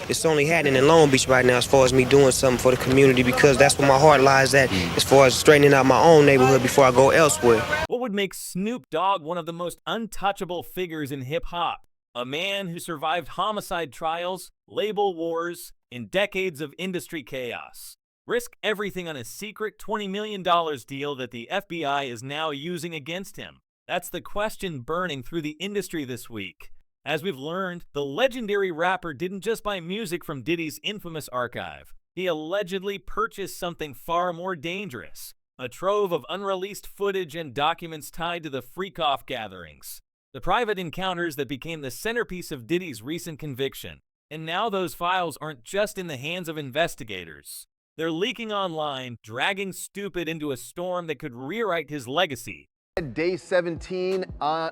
it's only happening in Long Beach right now as far as me doing something for the community, because that's where my heart lies at as far as straightening out my own neighborhood before I go elsewhere. What would make Snoop Dogg one of the most untouchable figures in hip-hop? A man who survived homicide trials, label wars, and decades of industry chaos. Risk everything on a secret $20 million deal that the FBI is now using against him. That's the question burning through the industry this week. As we've learned, the legendary rapper didn't just buy music from Diddy's infamous archive. He allegedly purchased something far more dangerous, a trove of unreleased footage and documents tied to the freak-off gatherings. The private encounters that became the centerpiece of Diddy's recent conviction. And now those files aren't just in the hands of investigators. They're leaking online, dragging Stupid into a storm that could rewrite his legacy. Day 17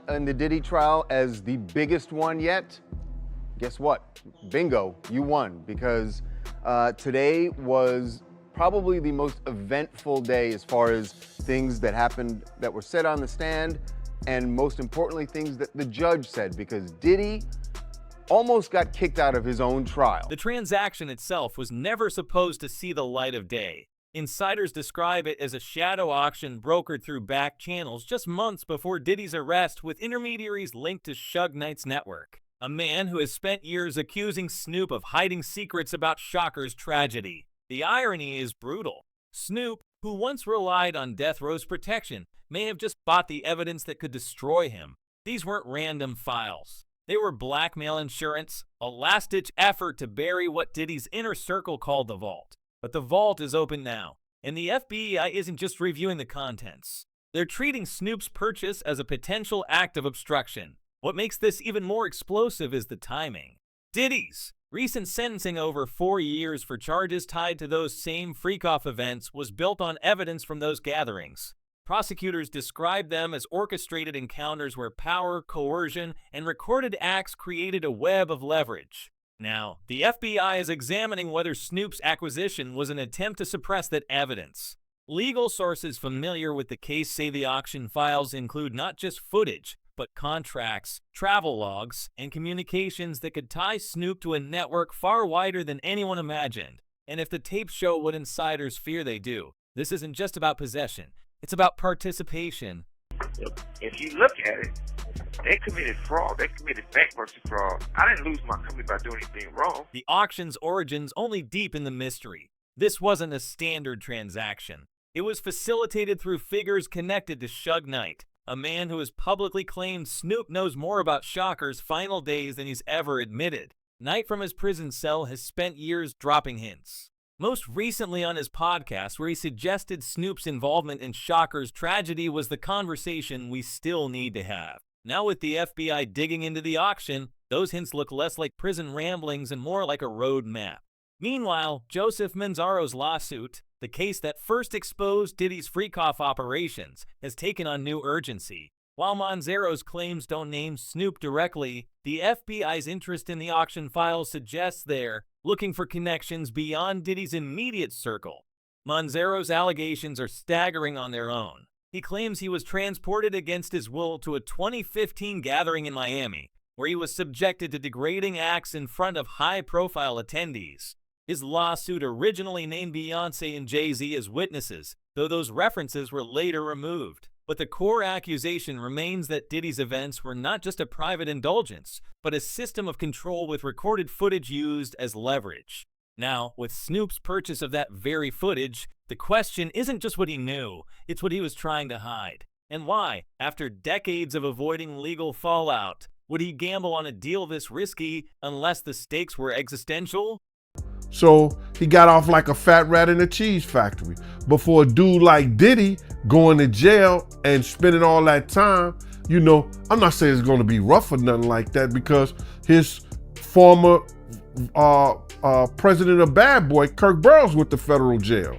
in the Diddy trial as the biggest one yet. Guess what? Bingo, you won, because today was probably the most eventful day as far as things that happened that were said on the stand, and most importantly, things that the judge said, because Diddy almost got kicked out of his own trial. The transaction itself was never supposed to see the light of day. Insiders describe it as a shadow auction brokered through back channels just months before Diddy's arrest, with intermediaries linked to Suge Knight's network, a man who has spent years accusing Snoop of hiding secrets about Shocker's tragedy. The irony is brutal. Snoop, who once relied on death row's protection, may have just bought the evidence that could destroy him. These weren't random files. They were blackmail insurance, a last-ditch effort to bury what Diddy's inner circle called the vault. But the vault is open now, and the FBI isn't just reviewing the contents. They're treating Snoop's purchase as a potential act of obstruction. What makes this even more explosive is the timing. Diddy's recent sentencing over 4 years for charges tied to those same freak-off events was built on evidence from those gatherings. Prosecutors described them as orchestrated encounters where power, coercion, and recorded acts created a web of leverage. Now, the FBI is examining whether Snoop's acquisition was an attempt to suppress that evidence. Legal sources familiar with the case say the auction files include not just footage, but contracts, travel logs, and communications that could tie Snoop to a network far wider than anyone imagined. And if the tapes show what insiders fear they do, this isn't just about possession. It's about participation. If you look at it, they committed fraud. They committed bankruptcy fraud. I didn't lose my company by doing anything wrong. The auction's origins only deepen the mystery. This wasn't a standard transaction. It was facilitated through figures connected to Suge Knight, a man who has publicly claimed Snoop knows more about Shocker's final days than he's ever admitted. Knight from his prison cell has spent years dropping hints. Most recently on his podcast, where he suggested Snoop's involvement in Shocker's tragedy was the conversation we still need to have. Now with the FBI digging into the auction, those hints look less like prison ramblings and more like a road map. Meanwhile, Joseph Manzaro's lawsuit, the case that first exposed Diddy's freak-off operations, has taken on new urgency. While Manzaro's claims don't name Snoop directly, the FBI's interest in the auction files suggests they're looking for connections beyond Diddy's immediate circle. Manzaro's allegations are staggering on their own. He claims he was transported against his will to a 2015 gathering in Miami, where he was subjected to degrading acts in front of high-profile attendees. His lawsuit originally named Beyoncé and Jay-Z as witnesses, though those references were later removed. But the core accusation remains that Diddy's events were not just a private indulgence, but a system of control with recorded footage used as leverage. Now, with Snoop's purchase of that very footage, the question isn't just what he knew, it's what he was trying to hide. And why, after decades of avoiding legal fallout, would he gamble on a deal this risky unless the stakes were existential? So he got off like a fat rat in a cheese factory. But for a dude like Diddy going to jail and spending all that time, you know, I'm not saying it's going to be rough or nothing like that, because his former president of Bad Boy, Kirk Burrows, with the federal jail.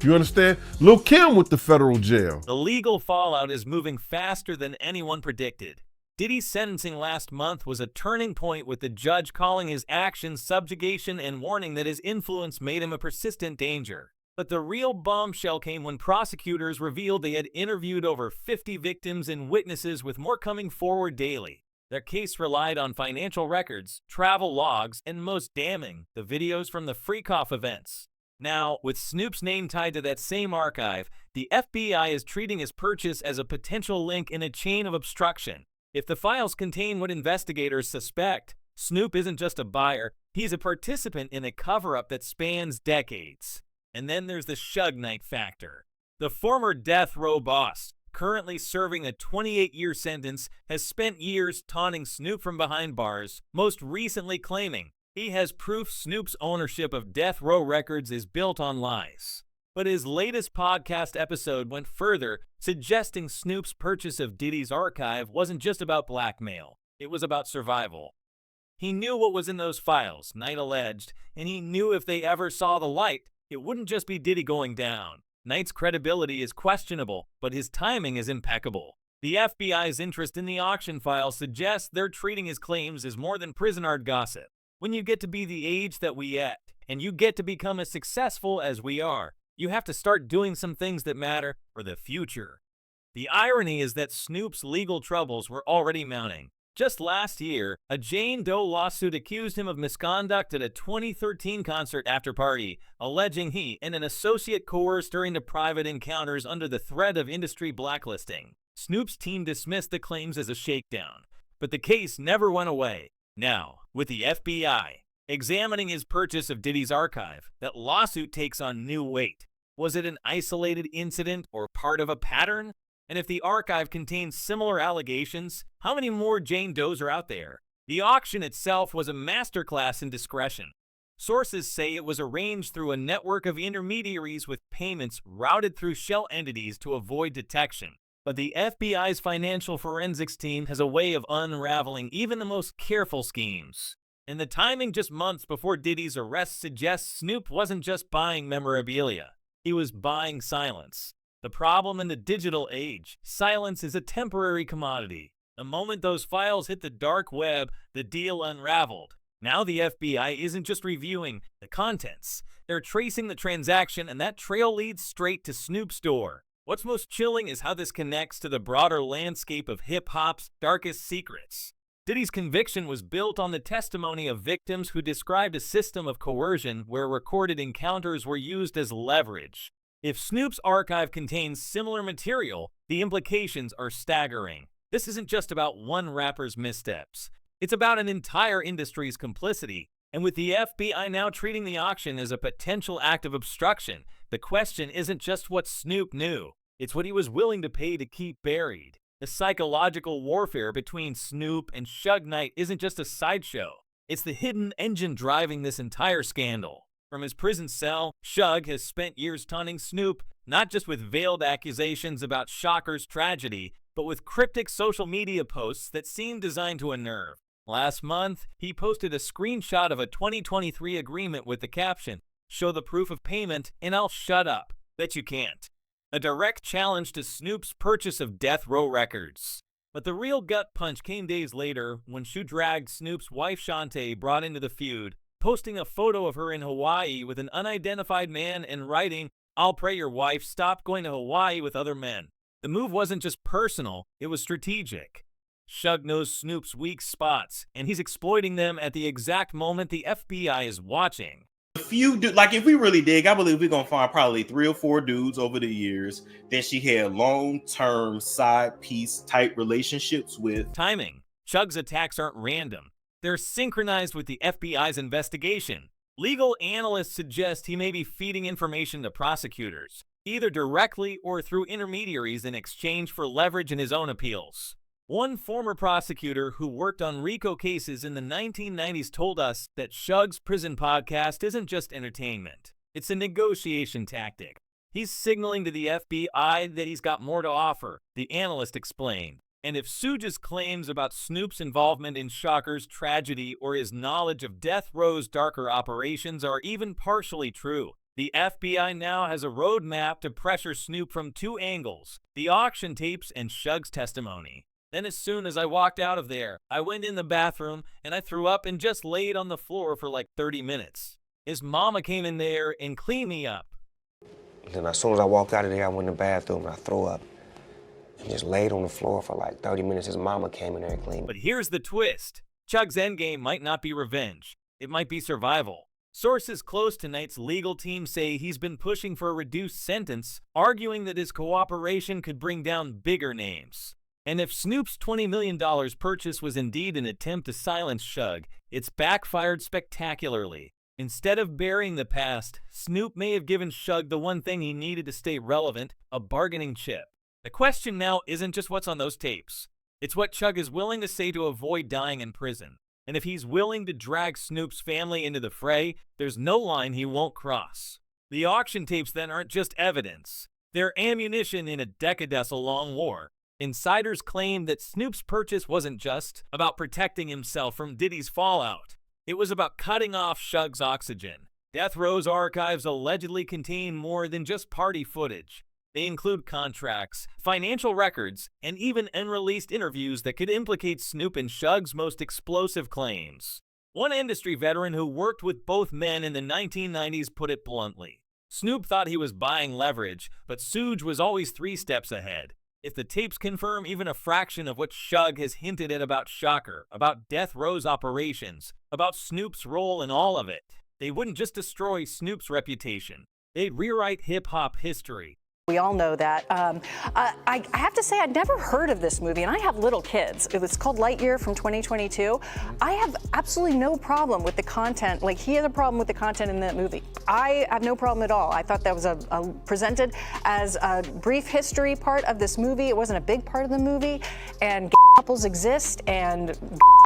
You understand? Lil' Kim with the federal jail. The legal fallout is moving faster than anyone predicted. Diddy's sentencing last month was a turning point, with the judge calling his actions subjugation and warning that his influence made him a persistent danger. But the real bombshell came when prosecutors revealed they had interviewed over 50 victims and witnesses, with more coming forward daily. Their case relied on financial records, travel logs, and most damning, the videos from the freak-off events. Now, with Snoop's name tied to that same archive, the FBI is treating his purchase as a potential link in a chain of obstruction. If the files contain what investigators suspect, Snoop isn't just a buyer, he's a participant in a cover-up that spans decades. And then there's the Suge Knight factor. The former death row boss, currently serving a 28-year sentence, has spent years taunting Snoop from behind bars, most recently claiming he has proof Snoop's ownership of death row records is built on lies. But his latest podcast episode went further, suggesting Snoop's purchase of Diddy's archive wasn't just about blackmail, it was about survival. He knew what was in those files, Knight alleged, and he knew if they ever saw the light, it wouldn't just be Diddy going down. Knight's credibility is questionable, but his timing is impeccable. The FBI's interest in the auction files suggests they're treating his claims as more than prison art gossip. When you get to be the age that we at, and you get to become as successful as we are, you have to start doing some things that matter for the future. The irony is that Snoop's legal troubles were already mounting. Just last year, a Jane Doe lawsuit accused him of misconduct at a 2013 concert after-party, alleging he and an associate coerced her into private encounters under the threat of industry blacklisting. Snoop's team dismissed the claims as a shakedown, but the case never went away. Now, with the FBI examining his purchase of Diddy's archive, that lawsuit takes on new weight. Was it an isolated incident or part of a pattern? And if the archive contains similar allegations, how many more Jane Does are out there? The auction itself was a masterclass in discretion. Sources say it was arranged through a network of intermediaries with payments routed through shell entities to avoid detection. But the FBI's financial forensics team has a way of unraveling even the most careful schemes. And the timing just months before Diddy's arrest suggests Snoop wasn't just buying memorabilia. He was buying silence. The problem in the digital age, silence is a temporary commodity. The moment those files hit the dark web, the deal unraveled. Now the FBI isn't just reviewing the contents. They're tracing the transaction, and that trail leads straight to Snoop's door. What's most chilling is how this connects to the broader landscape of hip-hop's darkest secrets. Diddy's conviction was built on the testimony of victims who described a system of coercion where recorded encounters were used as leverage. If Snoop's archive contains similar material, the implications are staggering. This isn't just about one rapper's missteps. It's about an entire industry's complicity. And with the FBI now treating the auction as a potential act of obstruction, the question isn't just what Snoop knew. It's what he was willing to pay to keep buried. The psychological warfare between Snoop and Suge Knight isn't just a sideshow. It's the hidden engine driving this entire scandal. From his prison cell, Suge has spent years taunting Snoop, not just with veiled accusations about Shocker's tragedy, but with cryptic social media posts that seem designed to unnerve. Last month, he posted a screenshot of a 2023 agreement with the caption, "Show the proof of payment and I'll shut up." Bet you can't. A direct challenge to Snoop's purchase of Death Row Records. But the real gut punch came days later when Shoe dragged Snoop's wife Shantae brought into the feud, posting a photo of her in Hawaii with an unidentified man and writing, "I'll pray your wife stop going to Hawaii with other men." The move wasn't just personal, it was strategic. Suge knows Snoop's weak spots, and he's exploiting them at the exact moment the FBI is watching. If we really dig, I believe we're gonna find probably 3 or 4 dudes over the years that she had long-term side piece type relationships with. Timing. Suge's attacks aren't random. They're synchronized with the FBI's investigation. Legal analysts suggest he may be feeding information to prosecutors, either directly or through intermediaries in exchange for leverage in his own appeals. One former prosecutor who worked on RICO cases in the 1990s told us that Suge's prison podcast isn't just entertainment. It's a negotiation tactic. He's signaling to the FBI that he's got more to offer, the analyst explained. And if Suge's claims about Snoop's involvement in Shocker's tragedy or his knowledge of Death Row's darker operations are even partially true, the FBI now has a roadmap to pressure Snoop from 2 angles, the auction tapes and Suge's testimony. Then as soon as I walked out of there, I went in the bathroom and I threw up and just laid on the floor for like 30 minutes. His mama came in there and cleaned me up. Then as soon as I walked out of there, I went in the bathroom and I threw up. He just laid on the floor for like 30 minutes. His mama came in there and cleaned him. But here's the twist. Chug's endgame might not be revenge. It might be survival. Sources close to Knight's legal team say he's been pushing for a reduced sentence, arguing that his cooperation could bring down bigger names. And if Snoop's $20 million purchase was indeed an attempt to silence Shug, it's backfired spectacularly. Instead of burying the past, Snoop may have given Shug the one thing he needed to stay relevant, a bargaining chip. The question now isn't just what's on those tapes. It's what Shug is willing to say to avoid dying in prison. And if he's willing to drag Snoop's family into the fray, there's no line he won't cross. The auction tapes then aren't just evidence. They're ammunition in a decades-long war. Insiders claim that Snoop's purchase wasn't just about protecting himself from Diddy's fallout. It was about cutting off Shug's oxygen. Death Row's archives allegedly contain more than just party footage. They include contracts, financial records, and even unreleased interviews that could implicate Snoop in Shug's most explosive claims. One industry veteran who worked with both men in the 1990s put it bluntly. Snoop thought he was buying leverage, but Suge was always 3 steps ahead. If the tapes confirm even a fraction of what Shug has hinted at about Shocker, about Death Row's operations, about Snoop's role in all of it, they wouldn't just destroy Snoop's reputation. They'd rewrite hip-hop history. We all know that. I have to say, I'd never heard of this movie, and I have little kids. It was called Lightyear from 2022. I have absolutely no problem with the content. Like, he has a problem with the content in that movie. I have no problem at all. I thought that was presented as a brief history part of this movie. It wasn't a big part of the movie, and couples exist, and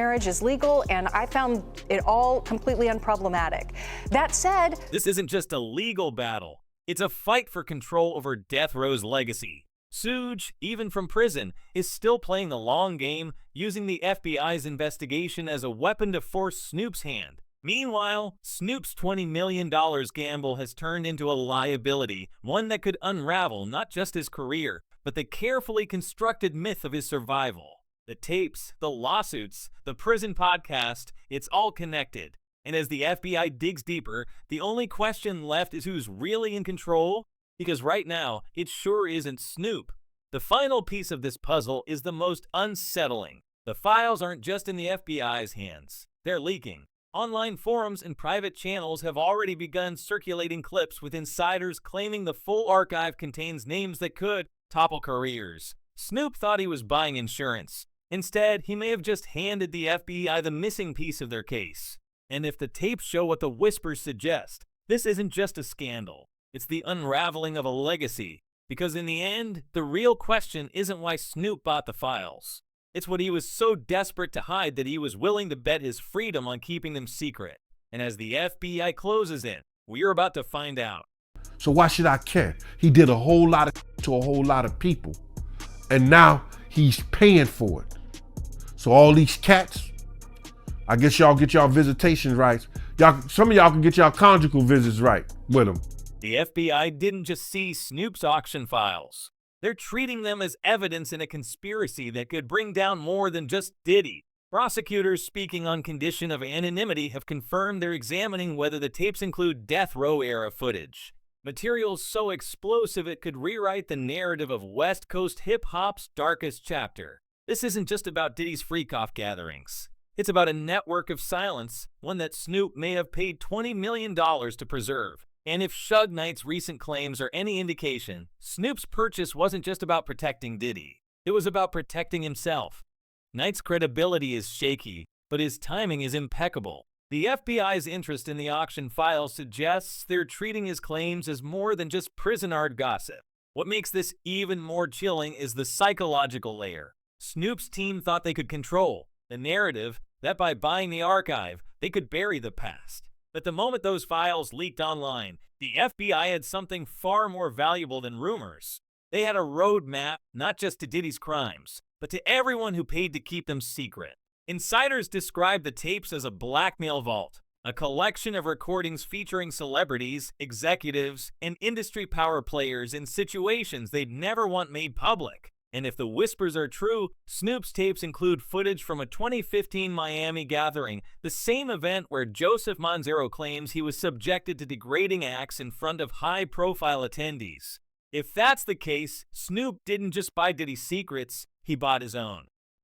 marriage is legal, and I found it all completely unproblematic. That said, this isn't just a legal battle. It's a fight for control over Death Row's legacy. Suge, even from prison, is still playing the long game, using the FBI's investigation as a weapon to force Snoop's hand. Meanwhile, Snoop's $20 million gamble has turned into a liability, one that could unravel not just his career, but the carefully constructed myth of his survival. The tapes, the lawsuits, the prison podcast, it's all connected. And as the FBI digs deeper, the only question left is who's really in control? Because right now, it sure isn't Snoop. The final piece of this puzzle is the most unsettling. The files aren't just in the FBI's hands. They're leaking. Online forums and private channels have already begun circulating clips with insiders claiming the full archive contains names that could topple careers. Snoop thought he was buying insurance. Instead, he may have just handed the FBI the missing piece of their case. And if the tapes show what the whispers suggest, this isn't just a scandal. It's the unraveling of a legacy. Because in the end, the real question isn't why Snoop bought the files. It's what he was so desperate to hide that he was willing to bet his freedom on keeping them secret. And as the FBI closes in, we're about to find out. So why should I care? He did a whole lot to a whole lot of people. And now he's paying for it. So all these cats, I guess y'all get y'all visitation rights. Some of y'all can get y'all conjugal visits right with them. The FBI didn't just see Snoop's auction files. They're treating them as evidence in a conspiracy that could bring down more than just Diddy. Prosecutors speaking on condition of anonymity have confirmed they're examining whether the tapes include Death Row era footage. Material so explosive it could rewrite the narrative of West Coast hip-hop's darkest chapter. This isn't just about Diddy's freak-off gatherings. It's about a network of silence, one that Snoop may have paid $20 million to preserve. And if Suge Knight's recent claims are any indication, Snoop's purchase wasn't just about protecting Diddy. It was about protecting himself. Knight's credibility is shaky, but his timing is impeccable. The FBI's interest in the auction files suggests they're treating his claims as more than just prison art gossip. What makes this even more chilling is the psychological layer. Snoop's team thought they could control the narrative, that by buying the archive, they could bury the past. But the moment those files leaked online, the FBI had something far more valuable than rumors. They had a roadmap, not just to Diddy's crimes, but to everyone who paid to keep them secret. Insiders described the tapes as a blackmail vault, a collection of recordings featuring celebrities, executives, and industry power players in situations they'd never want made public. And if the whispers are true, Snoop's tapes include footage from a 2015 Miami gathering, the same event where Joseph Manzaro claims he was subjected to degrading acts in front of high-profile attendees. If that's the case, Snoop didn't just buy Diddy's secrets, he bought his own.